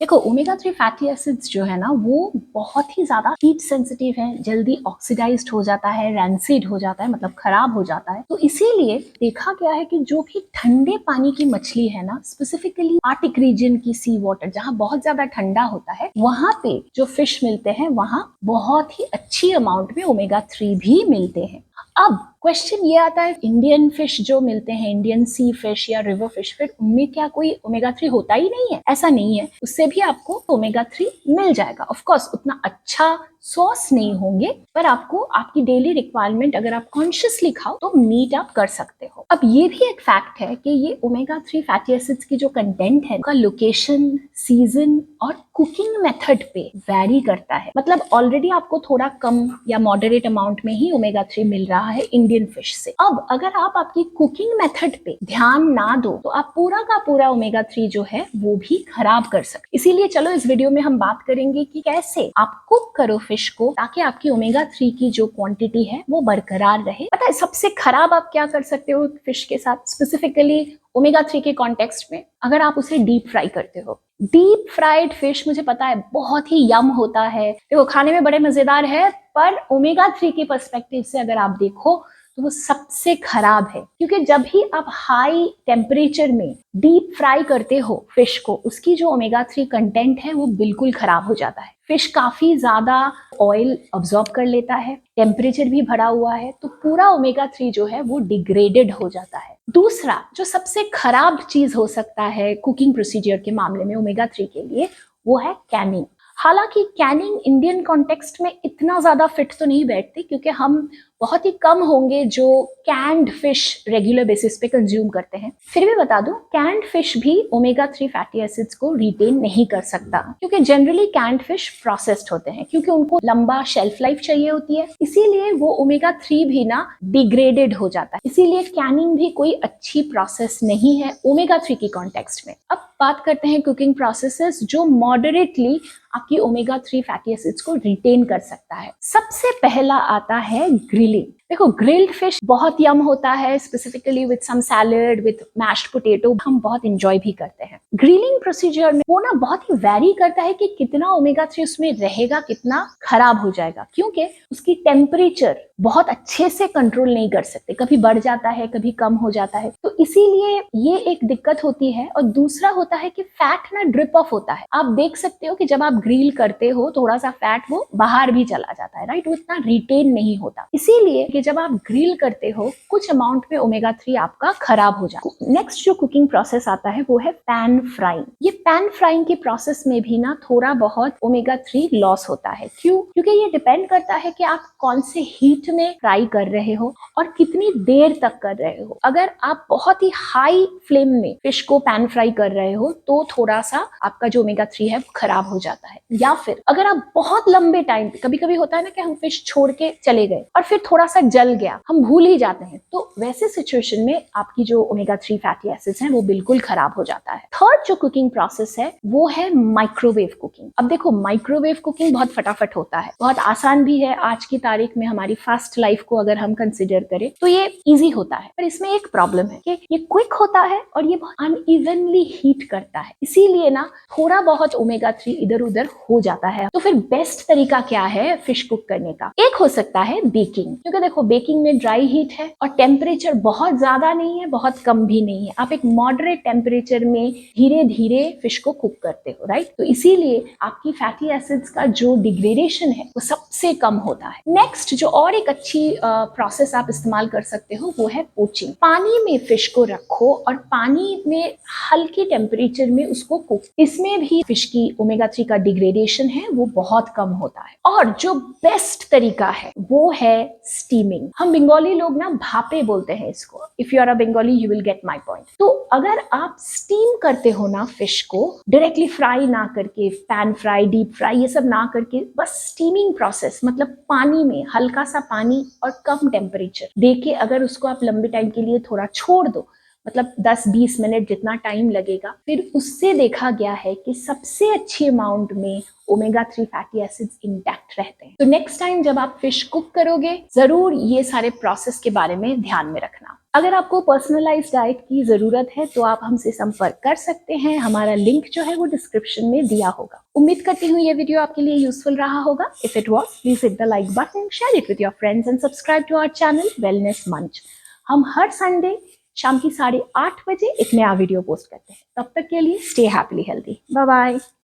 देखो omega 3 fatty acids जो है ना वो बहुत ही ज्यादा हीट सेंसिटिव है, जल्दी ऑक्सीडाइज्ड हो जाता है, रैंसिड हो जाता है, मतलब खराब हो जाता है। तो इसीलिए देखा गया है कि जो भी ठंडे पानी की मछली है ना, स्पेसिफिकली आर्टिक रीजन की सी वाटर जहाँ बहुत ज्यादा ठंडा होता है, वहां पे जो फिश मिलते हैं वहां बहुत ही अच्छी अमाउंट में ओमेगा 3 भी मिलते हैं। अब क्वेश्चन ये आता है, इंडियन फिश जो मिलते हैं, इंडियन सी फिश या रिवर फिश, फिर उनमें क्या कोई ओमेगा 3 होता ही नहीं है? ऐसा नहीं है, उससे भी आपको ओमेगा 3 मिल जाएगा। ऑफ कोर्स उतना अच्छा सॉस नहीं होंगे, पर आपको आपकी डेली रिक्वायरमेंट अगर आप कॉन्शियसली खाओ तो मीट आप कर सकते हो। अब ये भी एक फैक्ट है कि ये ओमेगा 3 फैटी एसिड्स की जो कंटेंट है का लोकेशन, सीजन और कुकिंग मेथड पे वैरी करता है। मतलब ऑलरेडी आपको थोड़ा कम या मॉडरेट अमाउंट में ही ओमेगा 3 मिल रहा है इंडियन फिश से। अब अगर आप आपकी कुकिंग मेथड पे ध्यान ना दो तो आप पूरा का पूरा ओमेगा 3 जो है वो भी खराब कर सकते। इसीलिए चलो इस वीडियो में हम बात करेंगे कि कैसे आप कुक करो फिश को ताकि आपकी ओमेगा 3 की जो क्वांटिटी है वो बरकरार रहे। पता है सबसे खराब आप क्या कर सकते हो फिश के साथ, स्पेसिफिकली ओमेगा 3 के कॉन्टेक्स्ट में? अगर आप उसे डीप फ्राई करते हो। डीप फ्राइड फिश मुझे पता है बहुत ही यम होता है, देखो खाने में बड़े मजेदार है, पर ओमेगा 3 के पर्सपेक्टिव से अगर आप देखो तो वो सबसे खराब है। क्योंकि जब भी आप हाई टेम्परेचर में डीप फ्राई करते हो फिश को, उसकी जो ओमेगा 3 कंटेंट है वो बिल्कुल खराब हो जाता है। फिश काफी ज्यादा ऑयल अब्सॉर्ब कर लेता है, टेम्परेचर भी बढ़ा हुआ है, तो पूरा ओमेगा 3 जो है वो डिग्रेडेड हो जाता है। दूसरा जो सबसे खराब चीज हो सकता है कुकिंग प्रोसीजर के मामले में ओमेगा 3 के लिए, वो है कैनिंग। हालांकि कैनिंग इंडियन कॉन्टेक्स्ट में इतना ज्यादा फिट तो नहीं बैठती, क्योंकि हम बहुत ही कम होंगे जो कैंड फिश रेगुलर बेसिस पे कंज्यूम करते हैं। फिर भी बता दूं, कैंड फिश भी ओमेगा 3 फैटी एसिड्स को रिटेन नहीं कर सकता, क्योंकि जनरली कैंड फिश प्रोसेस्ड होते हैं, क्योंकि उनको लंबा शेल्फ लाइफ चाहिए होती है, इसीलिए वो ओमेगा 3 भी ना डिग्रेडेड हो जाता है। इसीलिए कैनिंग भी कोई अच्छी प्रोसेस नहीं है ओमेगा 3 की कॉन्टेक्स्ट में। अब बात करते हैं कुकिंग प्रोसेसेस जो मॉडरेटली आपकी ओमेगा 3 फैटी एसिड्स को रिटेन कर सकता है। सबसे पहला आता है ग्रिलिंग। देखो ग्रिल्ड फिश बहुत यम होता है, specifically with some salad with mashed potato, हम बहुत एंजॉय भी करते हैं। ग्रिलिंग प्रोसीजर में वो ना बहुत ही वैरी करता है कि कितना ओमेगा 3 उसमें रहेगा, कितना खराब हो जाएगा, क्योंकि उसकी टेम्परेचर बहुत अच्छे से कंट्रोल नहीं कर सकते, कभी बढ़ जाता है कभी कम हो जाता है, तो इसीलिए ये एक दिक्कत होती है। और दूसरा होता है कि फैट ना ड्रिप ऑफ होता है। आप देख सकते हो कि जब आप ग्रिल करते हो थोड़ा सा फैट वो बाहर भी चला जाता है, राइट, वो इतना रिटेन नहीं होता। इसीलिए कि जब आप ग्रिल करते हो कुछ अमाउंट में ओमेगा 3 आपका खराब हो जाता है। नेक्स्ट जो कुकिंग प्रोसेस आता है वो है पैन फ्राइंग। ये पैन फ्राइंग की प्रोसेस में भी ना थोड़ा बहुत ओमेगा 3 लॉस होता है। क्यों? क्योंकि ये डिपेंड करता है कि आप कौन से हीट में फ्राई कर रहे हो और कितनी देर तक कर रहे हो। अगर आप बहुत ही हाई फ्लेम में फिश को पैन फ्राई कर रहे हो तो थोड़ा सा आपका जो ओमेगा 3 है वो खराब हो जाता है। या फिर अगर आप बहुत लंबे टाइम पे, कभी कभी होता है ना कि हम फिश छोड़ के चले गए और फिर थोड़ा सा जल गया, हम भूल ही जाते हैं, तो वैसे सिचुएशन में आपकी जो ओमेगा 3 फैटी एसिड्स हैं वो बिल्कुल खराब हो जाता है। थर्ड जो कुकिंग प्रोसेस है वो है माइक्रोवेव कुकिंग। अब देखो माइक्रोवेव कुकिंग बहुत फटाफट होता है, बहुत आसान भी है। आज की तारीख में हमारी फास्ट लाइफ को अगर हम कंसिडर करें तो ये इजी होता है, पर इसमें एक प्रॉब्लम है कि ये क्विक होता है और ये बहुत अनइवनली हीट करता है, इसीलिए ना थोड़ा बहुत ओमेगा 3 इधर उधर हो जाता है। तो फिर बेस्ट तरीका क्या है फिश कुक करने का? एक हो सकता है बेकिंग, क्योंकि देखो बेकिंग में ड्राई हीट है और टेम्परेचर बहुत ज्यादा नहीं है बहुत कम भी नहीं है, आप एक मॉडरेट टेम्परेचर में धीरे धीरे फिश को कुक करते हो, राइट, तो इसीलिए आपकी फैटी एसिड्स का जो डिग्रेडेशन है वो सबसे कम होता है। नेक्स्ट जो और एक अच्छी प्रोसेस आप इस्तेमाल कर सकते हो वो है पोचिंग। पानी में फिश को रखो और पानी में हल्की टेम्परेचर में उसको कुक, इसमें भी फिश की ओमेगा 3 का डिग्रेडेशन है वो बहुत कम होता है। और जो बेस्ट तरीका है वो है स्टीमिंग। हम बंगाली लोग ना भापे बोलते हैं इसको, if you are a Bengali you will get my point. तो अगर आप स्टीम करते हो ना फिश को, डायरेक्टली फ्राई ना करके, पैन फ्राई डीप फ्राई ये सब ना करके, बस स्टीमिंग प्रोसेस, मतलब पानी में हल्का सा पानी और कम टेम्परेचर देके अगर उसको आप लंबे टाइम के लिए थोड़ा छोड़ दो, मतलब 10-20 मिनट जितना टाइम लगेगा, फिर उससे देखा गया है कि सबसे अच्छी अमाउंट में ओमेगा 3 फैटी एसिड्स इंटैक्ट रहते हैं। तो नेक्स्ट टाइम जब आप फिश कुक करोगे जरूर ये सारे प्रोसेस के बारे में ध्यान में रखना। अगर आपको पर्सनलाइज्ड डाइट की ज़रूरत है तो आप हमसे संपर्क कर सकते हैं। हमारा लिंक जो है वो डिस्क्रिप्शन में दिया होगा। उम्मीद करती हूँ ये वीडियो आपके लिए यूजफुल रहा होगा। If it was, please hit the like button, share it with your friends and subscribe to our channel wellness Manch. हम हर संडे शाम की 8:30 बजे एक नया वीडियो पोस्ट करते हैं। तब तक के लिए stay happily healthy. Bye bye.